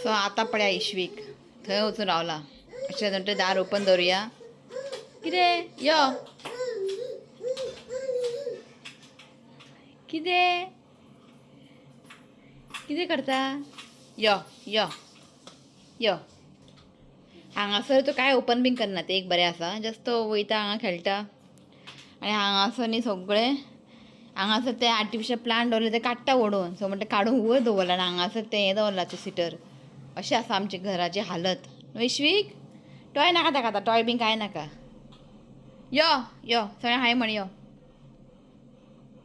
So आता पळया इश्वीक थंय वचून रावला अशें म्हणटा दार ओपन दवरुया कितें यो कितें कितें करता यो यो यो हांगासर तो काय ओपन बीन करना ते एक बरें आसा जस्ट तो वयता हांगा खेळटा आनी हांगासर न्ही सगळें हांगासर ते आर्टिफिशियल प्लांट दवरले ते काडटा ओडून सो म्हणटा काडून वयर दवरला आनी हांगासर ते हें दवरला ते सिटर अशें आसा आमचे घराची हालत वैश्वीक टॉय नाका ताका आतां टॉय बीन कांय नाका यो यो सगळें हाय म्हण yo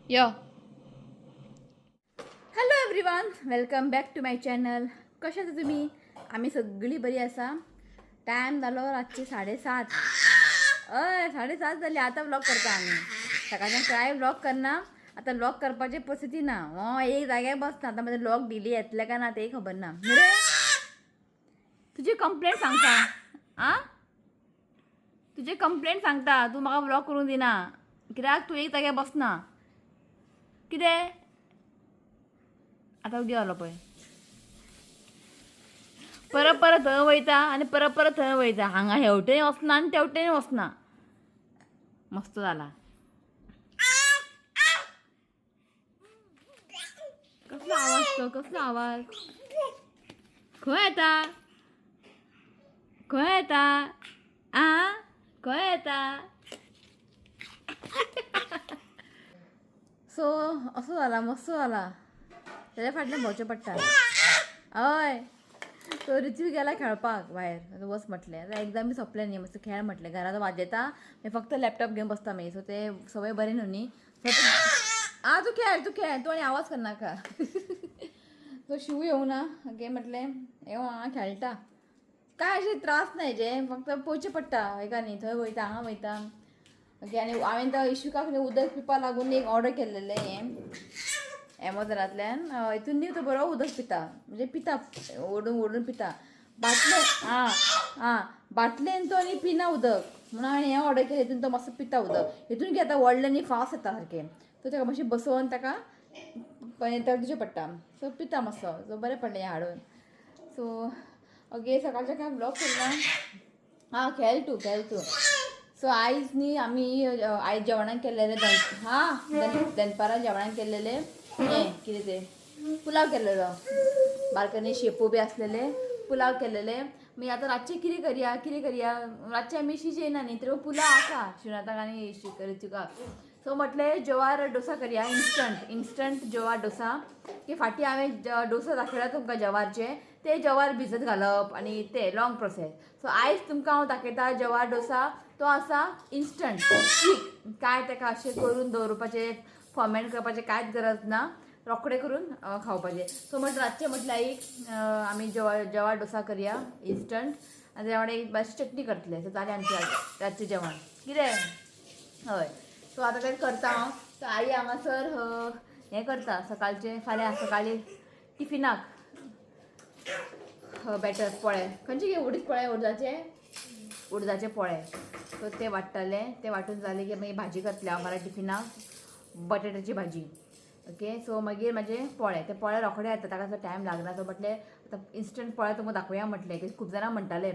yo hello everyone welcome back to my channel कशें आसा तुमी आमी सगळीं बरीं आसा टायम जालो रातची 7:30 हय 7:30 जाली आतां व्लॉग करता आमी सकाळच्यान कांय व्लॉग करना आतां व्लॉग करपाची परिस्थिती ना हो एक जाग्यार बसता आतां म्हजो व्लॉग डिली येतले काय ना तेही खबर ना रे तुजी कंप्लेंट सांगता आं तुजी कंप्लेंट सांगता तूं म्हाका व्लॉग करूंक दिना कित्याक तूं एक जाग्यार बसना कितें आतां उगी जालो पळय परत परत थंय वयता आनी परत परत थंय वयता हांगा हेवटेन वचना आनी तेवटेन वचना मस्त जाला कसलो आवाज तो कसलो आवाज खंय येता खंय येता आ खंय येता सो असो जाला मस्त जाला तेज्या फाटल्यान भोंवचें पडटा हय तो रिच्यू गेला खेळपाक भायर वच म्हटलें आतां एग्जामी सोंपलें न्ही मातसो खेळ म्हटलें घरांत वाजयता मागीर फक्त लॅपटॉप घेवन बसता मागीर सो ते सवय बरें न्हू न्ही आं तूं खेळ तूं आनी आवाज करनाका तो शिव येवं ना ओके म्हटलें येवं हांगा खेळटा काय अशें त्रास ना हेजे फक्त पळोवचें पडटा हेका न्ही थंय वयता हांगा वयता ओके आनी हांवें तो इश्यूकाक न्ही उदक पिवपा लागून एक ऑर्डर केल्लेलें हें एमोजॉनांतल्यान हितून न्ही तो बरो उदक पिता म्हणजे पिता ओडून ओडून पिता बाटलेन आं बाटलेन तो न्ही पिना उदक म्हणून हांवें हें ऑर्डर केलें हितून तो मातसो पिता उदक हितून घेता व्हडलें न्ही फास्ट येता सारकें सो ताका मातशें बसोवन ताका तर दिवचें पडटा सो पिता मातसो सो बरें पडलें हें हाडून सो ओके सकाळचें कांय ब्लॉग केन्ना आं खेळ तूं सो आयज न्ही आमी आयज जेवणाक केल्लेलें दनपारां जेवणाक केल्लेलें हें कितें तें पुलाव केल्लेलो बारकानी शेपू बी आसलेले पुलाव केल्लेले मागीर आतां रातचें कितें करया रातचें आमी शिजयना न्ही तर पुलाव आसा शिवनाथाक आनी रिचुकाक सो म्हटलें जवार डोसा करया इन्स्टंट जवार डोसा की फाटीं हांवें डोसा दाखयला तुमकां जवारचे ते जवार भिजत घालप आनी ते लॉंग प्रोसेस सो आयज तुमकां हांव दाखयता जवार डोसा तो आसा इन्स्टंट क्वीक काय ताका अशें करून दवरपाचें फर्मेंट करपाचें कांयच गरज ना रोखडें करून खावपाचें सो म्हटलें रातचें म्हटल्यार एक आमी जवार डोसा करया इन्स्टंट आनी त्या वांगडा एक बारीक चटणी करतले सो जालें आमचें रातचें जेवण कितें हय सो आतां कितें करता हांव सो आई हांगासर हें करता सकाळचें फाल्यां सकाळीं टिफिनाक बॅटर पोळे खंयचे गे उडदाचे पोळे सो ते वाडटले ते वांटून जाले की मागीर भाजी करतले हांव मला टिफिनाक बटाट्याची भाजी ओके सो मागीर म्हाजे पोळे ते पोळे रोखडे येता ताका असो टायम लागना सो म्हटलें आतां इन्स्टंट पोळे तुमकां दाखोवया म्हटलें की खूब जाणां म्हणटाले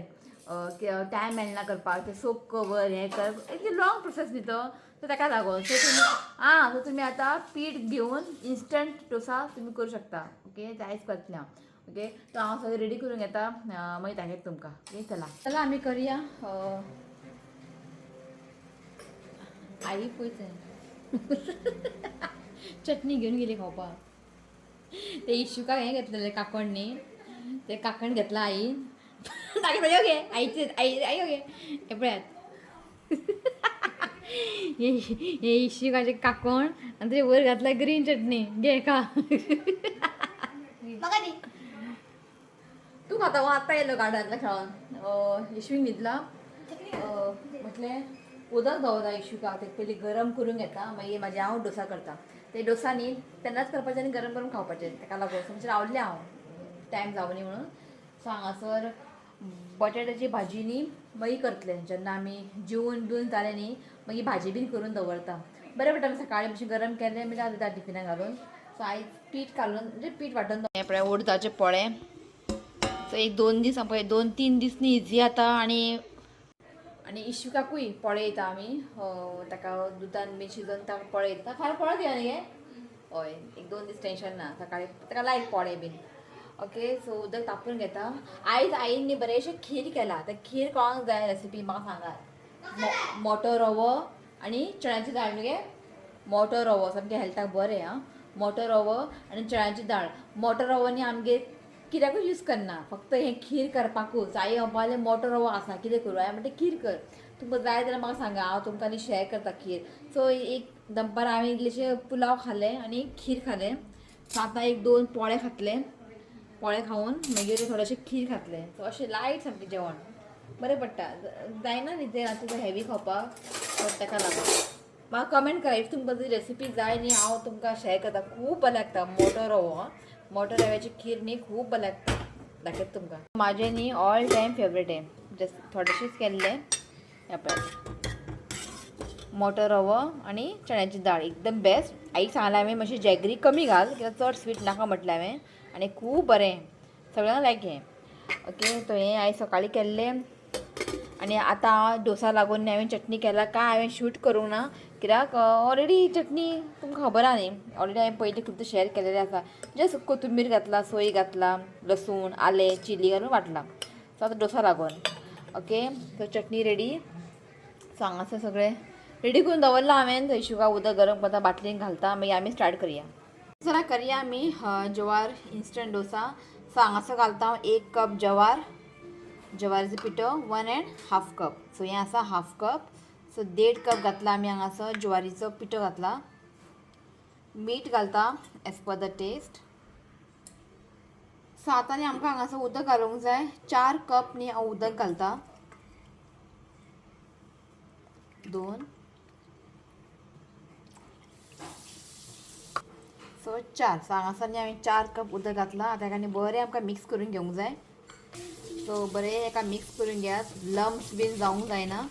टायम मेळना करपाक ते सोप कवर हें कर एक लॉंग प्रोसेस न्ही तो सो ताका लागून सो तुमी आतां पीठ घेवन इन्स्टंट डोसा तुमी करूं शकता ओके ते आयज करतलें हांव ओके तो हांव सगळें रेडी करून घेता मागीर दाखयता तुमकां ओके चला आमी करया आई पळय चटणी घेवन गेली खावपाक ते इश्यूकाक हें घेतलेलें काकण न्ही ते काकण घेतला आईन दाखयता यो गे आईचे आई यो गे हे पळयात हे इश्यूकाचें काकण आनी तेजे वयर घातला ग्रीन चटणी घे खा तूं खाता हो आत्ता येयलो गार्डनांतल्या खेळोन इश्यूक न्हिदला म्हटलें उदक दवरता इश्यूकाक ते पयलीं गरम करून घेता मागीर म्हाजे हांव डोसा करता ते डोसा न्ही तेन्नाच करपाचें आनी गरम गरम खावपाचें ताका लागून म्हणजे रावल्लें हांव टायम जावं न्ही म्हणून सो हांगासर बटाट्याची भाजी न्ही मागीर करतलें जेन्ना आमी जेवून बिवून जालें न्ही मागीर भाजी बीन करून दवरता बरें पडटा सकाळीं मातशें गरम केलें म्हणजे हांव दिता टिफिनाक घालून सो आयज पीठ घालून म्हणजे पीठ वांटून हें पळय उडदाचे पोळे सो एक 2 दीस पळय 2-3 दीस न्ही इजी आता आणि इश्विकाकूय पोळे येता आमी ताका दुदान बी शिजोवन ताका पोळे येता फाल्यां पोळे दिया न्ही गे हय एक 2 दीस टेंशन ना सकाळी ताका लायक पोळे बीन ओके. सो उदक तापोवन घेता. आयज आईन न्ही बरेशें खीर केला. ते खीर कोणाक जाय रेसिपी म्हाका सांगात. मोटो रवो आनी चण्याची दाळ न्ही गे मोटो रवो सामकें हेल्थाक बरें आं. मोटो रवो आनी चण्याची दाळ. मोटो रवो न्ही आमगे कित्याकूच यूज करना फक्त हें खीर करपाकूच. आई म्हणपालें मोटो रवो आसा कितें करूं हांवें म्हणलें खीर कर. तुमकां जाय जाल्यार म्हाका सांगा हांव तुमकां न्ही शेअर करता खीर. सो एक दनपारां हांवें इल्लेशें पुलाव खालें आनी खीर खालें. सो आतां एक 2 पोळे खातले. पोळे खावन मागीर थोडेशें खीर खातलें. सो अशें लायट सामकें जेवण बरें पडटा. जायना न्ही तें आतां हेवी खावपाक सो ताका लागून म्हाका कमेंट करा इफ तुमकां ती रेसिपी जाय न्ही हांव तुमकां शेअर करता. खूब बरें लागता मोटो रवो मोटो रव्याची खीर न्ही खूब बरें लागता. दाखयता तुमकां. म्हाजें न्ही ऑल टायम फेवरेट आहे. जस्ट थोडेशेंच केल्लें हे पळय मोटो रवो आनी चण्याची दाळ एकदम बेस्ट. आईक सांगलें हांवें मातशी जॅगरी कमी घाल कित्याक चड स्वीट नाका म्हटलें हांवें आनी खूब बरें सगळ्यांक लायक हें ओके. तो हें हांवें सकाळीं केल्लें आनी आतां डोसा लागून हांवें चटणी केला काय हांवें शूट करूंक ना कित्याक ऑलरेडी चटणी तुमकां खबर आहा न्ही ऑलरेडी हांवें पयलीं खूब शेअर केलेलें आसा. जस्ट कोथंबीर घातला सोय घातला लसूण आलें चिली घालून वाटला. सो आतां डोसा लागून ओके. सो चटणी रेडी. सो हांगासर सगळें रेडी करून दवरला हांवें. थंय उदक गरम करता बाटलीन घालता मागीर आमी स्टार्ट करया. जाल्यार करया आमी जवार इन्स्टंट डोसा. सो हांगासर घालता हांव 1 कप जवारीचो पिठो 1.5 कप. सो हें आसा 1/2 कप. सो 1.5 कप घातला आमी हांगासर ज्वारीचो पिठो घातला. मीठ घालता as per the taste. So आतां न्ही आमकां हांगासर उदक घालूंक जाय 4 कप न्ही हांव उदक घालता. 2 सो 4. सो हांगासर न्ही हांवें 4 कप उदक घातलां. आतां हेका न्ही बरें आमकां मिक्स करून घेवंक जाय. सो बरें हेका मिक्स करून घेयात. लम्स बीन जावंक जायना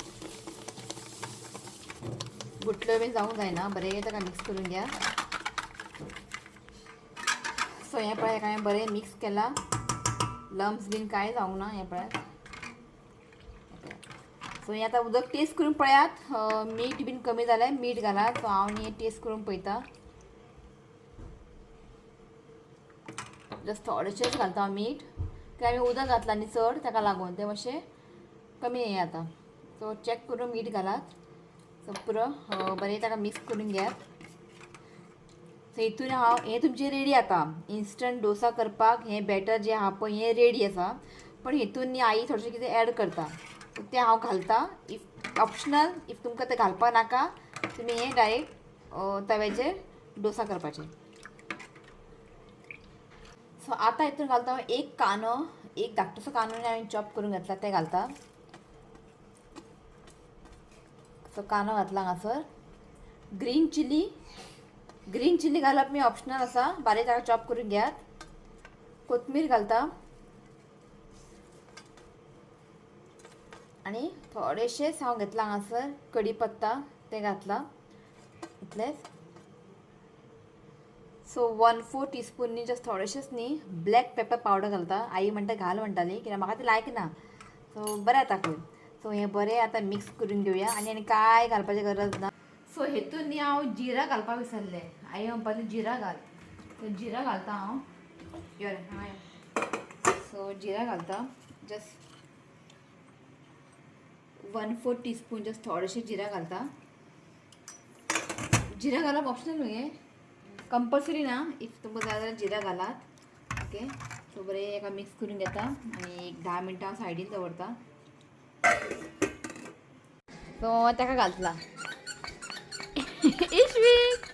गुटल्यो बीन जावंक जायना. बरें ताका मिक्स करून घ्या. सो हें पळय हेका हांवें बरें मिक्स केला. लम्स बीन कांय जावंक ना हें पळय. सो हें आतां उदक टेस्ट करून पळयात. मीठ बीन कमी जाल्यार मीठ घालात. सो हांव न्ही टेस्ट करून पळयता. जस्ट थोडेशेंच घालता हांव मीठ कित्याक हांवें उदक घातलां न्ही चड ताका लागून तें मातशें कमी हें जाता. सो चॅक करून मीठ घालात. सो पुरो बरें ताका मिक्स करून घेयात. सो हितून हांव हें तुमचें रेडी आतां इन्स्टंट डोसा करपाक हें बॅटर जें आहा पळय हें रेडी आसा. पण हितून न्ही आई थोडेशें कितें ॲड करता सो तें हांव घालता. इफ ऑप्शनल इफ तुमकां तें घालपाक नाका तुमी हें डायरेक्ट तव्याचेर डोसा करपाचें. सो आतां हितून घालता हांव एक कांदो एक धाकटोसो कांदो हांवें चॉप करून घातला तें घालता. सो कांदो घातला हांगासर. ग्रीन चिली घालप मी ऑप्शनल आसा. बारीक ताका चॉप करून घेयात. कोथमीर घालता आनी थोडेशेंच हांव घेतला हांगासर कढीपत्ता तें घातला इतलेंच. सो 1/4 टीस्पून न्ही जस्ट थोडेशेंच न्ही ब्लॅक पेपर पावडर घालता. आई म्हणटा घाल म्हणटाली कित्याक म्हाका ती लायक ना. सो बरें जाता खंय. सो हें बरें आतां मिक्स करून घेवया आनी कांय घालपाची गरज ना. सो हेतून न्ही हांव जिरा घालपाक विसरलें. आई म्हणपाली जिरा घाल. सो जिरा घालता हांव. सो जिरा घालता जस्ट 1/4 टीस्पून जस्ट थोडेशें जिरा घालता. जिरा घालप ऑप्शनल न्हू हें कंपल्सरी ना. इफ तुमकां जाय जाल्यार जिरा घालात ओके. सो बरें हेका मिक्स करून घेता आनी एक 10 मिनटां सायडीन दवरता. सो ताका घातला इश्वीक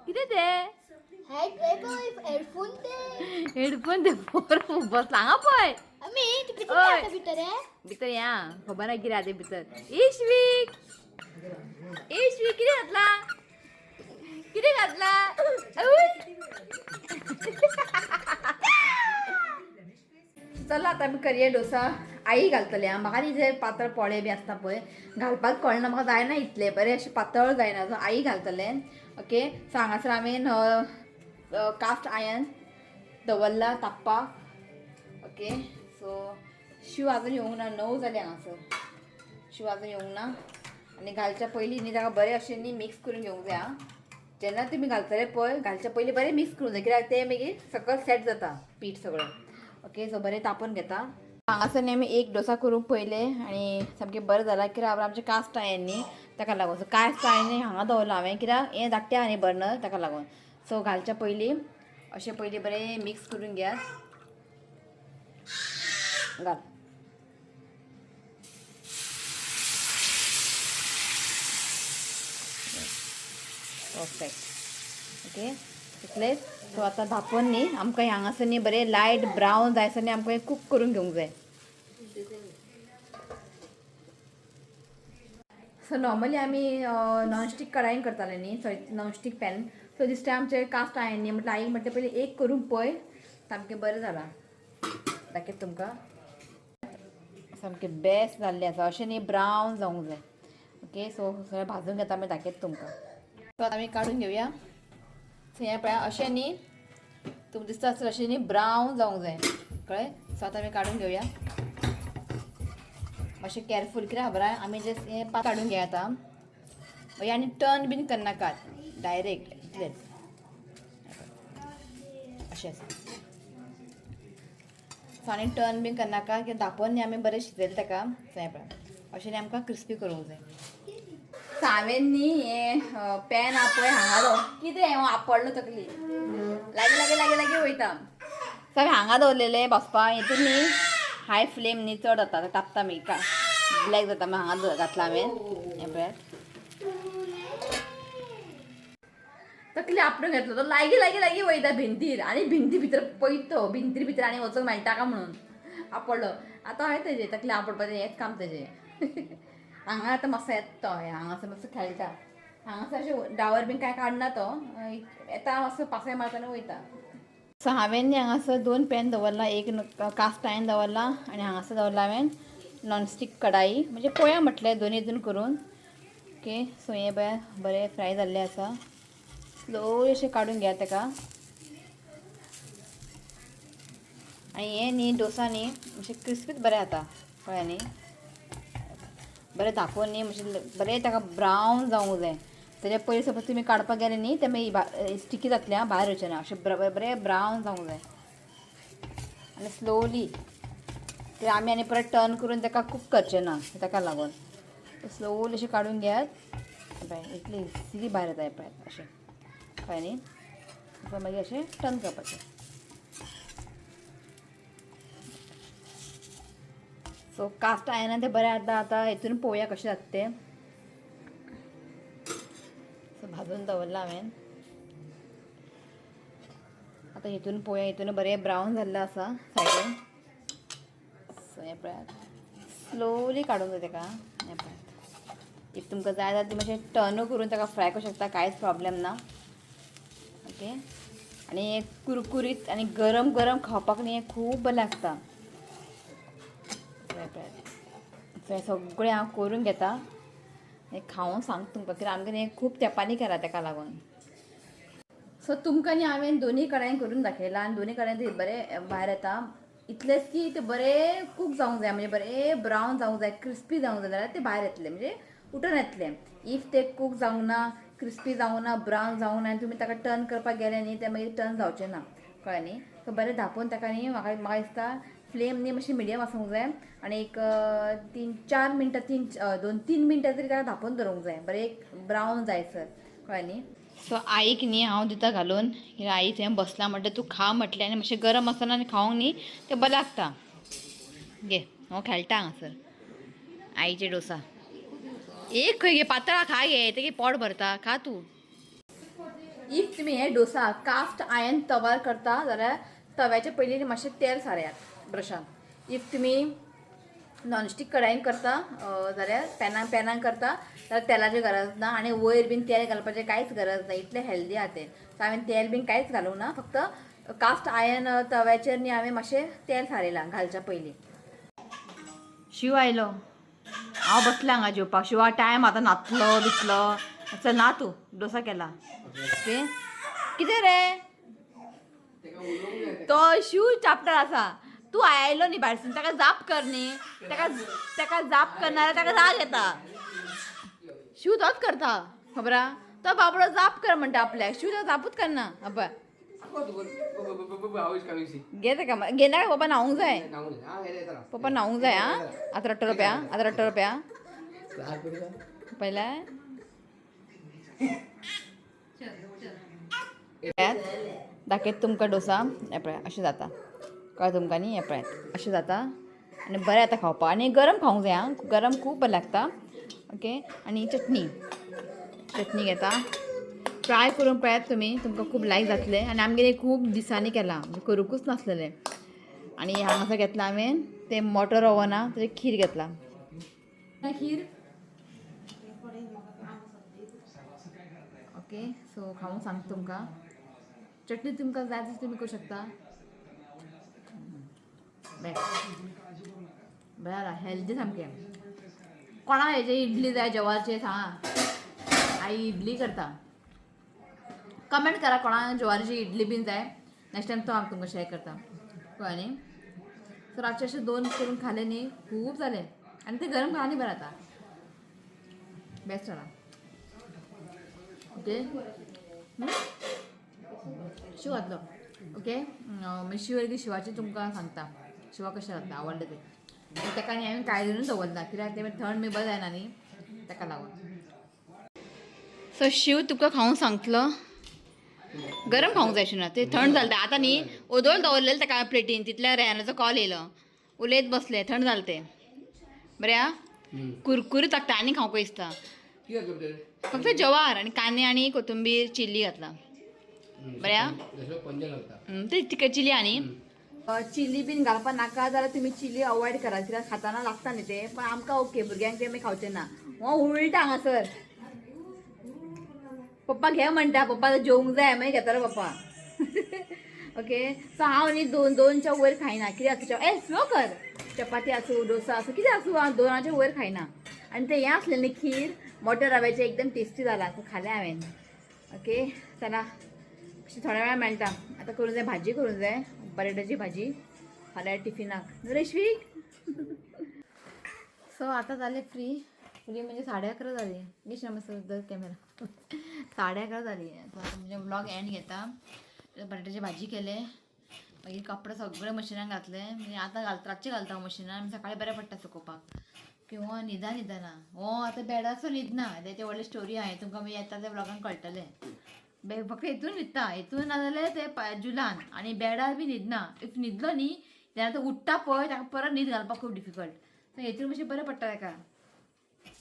कितें तें हेडफोन हेडफोन ते बरोबर बसला हांगा पळय. भितर या खबर ना कितें आहा भितर. इश्वीक कितें घातला चला आतां आमी करया डोसा. आई घालतले आं. म्हाका न्ही जे पातळ पोळे बी आसता पळय घालपाक कळना म्हाका जायना इतले बरें अशें पातळ जायना. आई घालतले ओके. सो हांगासर हांवें कास्ट आयर्न दवरला तापपाक. ओके सो शिव अजून येवंक ना, 9 जाले हांगासर. शिव अजून येवंक ना आनी घालच्या पयलीं न्ही ताका बरें अशें न्ही मिक्स करून घेवंक जाय आं. जेन्ना तुमी घालतले पळय घालच्या पयलीं बरें मिक्स करूंक जाय, कित्याक तें मागीर सकयल सेट जाता पीठ सगळें. ओके सो बरें तापोवन घेता. हांगासर न्ही आमी एक डोसा करूंक पयले आनी सामकें बरें जालां, कित्याक आमचें कास्ट आयर्न न्ही ताका लागून. सो कास्ट आयर्न हांगा दवरला हांवें, कित्याक हें धाकटें न्ही बर्नर ताका लागून. सो घालच्या पयलीं अशें पयलीं बरें मिक्स करून घेयात. घाल. परफेक्ट. ओके तितलेंच. सो आतां धांपोवन न्ही आमकां हांगासर न्ही बरें लायट ब्रावन जायसर न्ही आमकां कूक करून घेवंक जाय. सो नॉर्मली आमी नॉनस्टीक कडायेन करताले न्ही, sorry nonstick pan. So this time आमचे कास्ट आयर्न न्ही म्हटल्यार आईक म्हटलें पयलीं एक करून पळय, सामकें बरें जालां. दाखयता तुमकां. सामकें बेस्ट जाल्लें आसा. अशें न्ही ब्रावन जावंक जाय. ओके सो सगळें भाजून घेता मागीर दाखयता तुमकां. सो आतां आमी काडून घेवया. सो हें पळय अशें न्ही तुमकां दिसता आसतलें अशें न्ही ब्रावन जावंक जाय कळ्ळें. सो आतां आमी काडून घेवया मातशें केरफूल, कित्याक खबर आहा आमी जे हें पात काडून घेया आतां मागीर आनी टर्न बीन करनाकात, डायरेक्ट इतलेंच अशें आसा. सो आनी टर्न बीन करनाका, कित्याक धांपोवन न्ही आमी बरें शिजयलें ताका. सो हें पळय अशें न्ही आमकां क्रिस्पी करूंक जाय. सो हांवें न्ही हें पॅन आहा पळय हांगा कितें हें आपडलो तकली लागीं लागीं लागीं लागीं वयता. सो हांवें हांगा दवरलेलें भाजपाक. हितून न्ही हाय फ्लेम न्ही चड जाता, तापता मागीर ब्लॅक जाता. मागीर हांगा घातला हांवें. हें पळयात तकली आपणून घेतलो तो लागीं लागीं लागीं वयता भिंतीर आनी भिंती भितर पयतो भिंतीर भितर आनी वचूंक मेळटा काय म्हणून आपडलो. आतां हांवें तेजें तकली आपडपाचें हेंच काम तेजें. हांगा आतां मातसो येता तो हांगासर मातसो खेळटा. हांगासर अशें डावर बीन कांय काडना तो, येता मातसो पासय मारता आनी वयता. सो हांवें न्ही हांगासर 2 पॅन दवरला, एक कास्ट आयर्न दवरला आनी हांगासर दवरला हांवें नॉनस्टीक कडाई. म्हणजे पळोवया म्हटलें दोनी हितून करून. ओके सो हें पळय बरें फ्राय जाल्लें आसा. स्लोली अशें काडून घेया ताका. आनी हें न्ही डोसा न्ही मातशें क्रिस्पीच बरें जाता कळ्ळें न्ही. बरें धांपोवन न्ही मातशें बरें ताका ब्रावन जावंक जाय. तेजे पयलीं सपोज तुमी काडपाक गेले न्ही तें मागीर स्टिकी जातलें आं, भायर वयचें ना. अशें बरें ब्रावन जावंक जाय आनी स्लोली. ते आमी आनी परत टर्न करून ताका कूक करचें ना ताका लागून. स्लोली अशें काडून घेयात. पळय इतली इजिली भायर येता हें पळय अशें कळ्ळें न्ही. सो मागीर अशें टर्न करपाचें. सो कास्ट आयर्नान तें बरें जाता. आतां हितून पळोवया कशें जाता तें. सो भाजून दवरला हांवें. आतां हितून पळोवया. हितून बरें ब्रावन जाल्लें आसा सायडीन. सो हें पळयात स्लोली काडूंक जाय ताका. हें पळयात इफ तुमकां जाय जाल्यार तुमी मातशें टर्नूय करून ताका फ्राय करूं शकता, कांयच प्रॉब्लेम ना. ओके आनी हें कुरकुरीत आनी गरम गरम खावपाक न्ही हें खूब बरें लागता. सो हें सगळें हांव करून घेता. हें खावन सांगता तुमकां, कित्याक आमगेर हें खूब तेंपानी केलां ताका लागून. सो तुमकां न्ही हांवें दोनी कडायेन करून दाखयलां आनी दोनी कडायेन तें बरें भायर येता. इतलेंच की तें बरें कूक जावंक जाय, म्हणजे बरें ब्रावन जावंक जाय, क्रिस्पी जावंक जाय, जाल्यार तें भायर येतलें म्हणजे उठून येतलें. इफ तें कूक जावंक ना, क्रिस्पी जावंक ना, ब्रावन जावंक ना आनी तुमी ताका टर्न करपाक गेले न्ही तें मागीर टर्न जावचें ना कळ्ळें न्ही. सो बरें धांपोवन ताका न्ही म्हाका दिसता फ्लेम न्ही मातशी मिडियम आसूंक जाय आनी एक 3-4 मिनटां 2-3 मिनटां तरी ताका धांपोवन दवरूंक जाय बरें ब्रावन जायसर कळ्ळें न्ही. सो आईक न्ही हांव दिता घालून, कित्याक आई थंय बसला म्हणटा तूं खा म्हटलें आनी मातशें गरम आसतना आनी खावंक न्ही तें बरें लागता. घे हांव खेळटा हांगासर आईचे डोसा. एक खंय गे पातळा खा गे तेगे पोट भरता, खा तूं. इफ तुमी हे डोसा कास्ट आयर्न तवार करता जाल्यार तव्याचे पयलीं मातशें तेल सारयात ब्रशान. इफ तुमी नॉनस्टीक कडायेन करता जाल्यार पॅनान करता जाल्यार तेलाची गरज ना आनी वयर बीन तेल घालपाचें कांयच गरज ना. इतलें हेल्दी आहा तें. सो हांवें तेल बीन कांयच घालूंक ना, फक्त कास्ट आयर्न तव्याचेर न्ही हांवें मातशें तेल सारयलां घालच्या पयलीं. शिव आयलो, हांव बसलें हांगा जेवपाक. शिवा टायम आतां न्हातलो बितलो. चल ना तूं डोसा केला. ओके कितें रे तो शिव चॅप्टर असा तू आयलो न्ही भायरसून ताका जाप कर न्ही ताका जाप करणारा ताका राग येता शिव तोच करता खबर हा? तो बाबडो जाप कर म्हणटा आपल्याक शिव तो जापूच करना पळय घे ताका घे ना पप्पा न्हावूंक जाय पप्पा न्हावूंक जाय आं आतां रट्टो रुपया आतां रट्टो रुपया पयल्या दाखयत तुमकां डोसा हे पळय अशें जाता कळ्ळें तुमकां न्ही हे पळयात अशें जाता आनी बरें जाता खावपाक आनी गरम खावंक जाय आं गरम खूब बरें लागता ओके आनी चटणी घेता ट्राय करून पळयात तुमी तुमकां खूब लायक जातलें आनी आमगेलें खूब दिसांनी केलां म्हणजे करूंकूच नासलेलें आनी हांगासर घेतलां हांवें तें मोटर ओवन आहा तेजें खीर घेतलां खीर ओके सो खावंक सांगता तुमकां चटणी तुमकां जाय तशी तुमी करूं शकता बरें हेल्दी सामकें कोणाक हेजे इडली जाय जवारचे सांगा आई इडली करता कमेंट करा कोणाक जवारीची इडली बीन जाय नेक्स्ट टायम तो हांव तुमकां शेअर करता कळ्ळें न्ही सो रातचे अशें 2 करून खाले न्ही खूब जालें आनी ते गरम खावंक बरें जाता बेस्ट जाला ओके शिव घातलो ओके मागीर शिवाची तुमकां सांगता शिवा कशें जाता आवडलें तें ताका न्ही हांवें कायदून दवरला कित्याक तें थंड बी बरें जायना न्ही ताका लागून सो शिव तुका खावंक सांगतलो गरम खावंक जाय ना ते थंड जालें आतां न्ही ओदोळ दवरलेलें ताका प्लेटीन तितल्या रेहानाचो कॉल येयलो उलयत बसले थंड जालें तें बरें आं कुरकुरीत लागता आनी खावंक दिसता फक्त जवार आनी कांदे आनी कोथंबीर चिली घातला बरें आं ते चिकन चिली आनी चिली बीन घालपाक नाका जाल्यार तुमी चिली अवॉयड करा कित्याक खाताना लागता न्ही तें पण आमकां ओके भुरग्यांक तें मागीर खावचें ना हो उलटा हांगासर पप्पा घे म्हणटा पप्पा जेवंक जाय मागीर घेतलो पप्पा ओके सो हांव न्ही दोनच्या वयर खायना कितें आसूं स्लो कर चपाती आसूं डोसा आसूं कितें आसूं हांव 2च्या वयर खायना आनी तें हें आसलें न्ही खीर मोटर रव्याचें एकदम टेस्टी जाला सो खालें हांवें ओके चला अशें थोड्या वेळा मेळटा आतां करूं जाय भाजी करूं जाय बटाट्याची भाजी फाल्यां टिफिनाक रेशवीक सो आतां जालें फ्री म्हणजे 11:30 जाली नीश दर कॅमेरा 11:30 जाली म्हणजे व्लॉग एंड घेता बटाट्याची भाजी केले मागीर कपडे सगळे मशिनान घातले म्हणजे आतां रातचे घालता मशिनान सकाळीं बरें पडटा सुकोवपाक किंवा न्हिदना हो आतां बेडाचो न्हिदना तें व्हडली स्टोरी आहा तुमकां मागीर येता त्या व्लॉगान कळटलें फक्त हितून न्हिदता हितून नाजाल्यार ते जुलान आनी बेडार बी न्हिदना इफ न्हिदलो न्ही तेन्ना तो उठ्ठा पळय ताका परत न्हीद घालपाक खूब डिफिकल्ट सो हेतून मातशें बरें पडटा ताका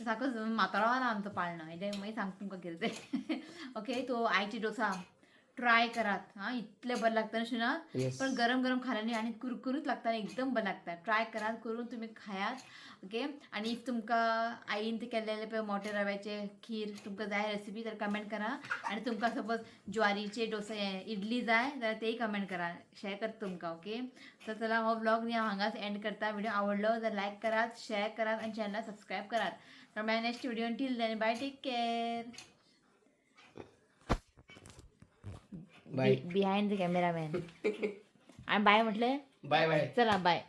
सारको म्हातारो ना आमचो पाळणो हेजें मागीर सांगता तुमकां कितें तें ओके तो आयची डोसा ट्राय करात हां इतलें बरें लागता अशें ना पण गरम गरम खाल्ल्यानी आनी कुरकुरीत लागता आनी एकदम बरें लागता ट्राय करात करून तुमी खायात ओके आनी इफ तुमकां आईन ते केल्लेले पळय मोटे रव्याचे खीर तुमकां जाय रेसिपी तर कमेंट करा आनी तुमकां सपोज ज्वारीचे डोसा इडली जाय जाल्यार तेय कमेंट करा शेअर करता तुमकां ओके तर चला हो ब्लॉग न्ही हांव हांगाच एंड करता व्हिडिओ आवडलो जाल्यार लायक करात शेअर करात आनी चॅनल सबस्क्रायब करात तर my next video till then bye take care behind the cameraman आणि बाय म्हटले बाय बाय चला बाय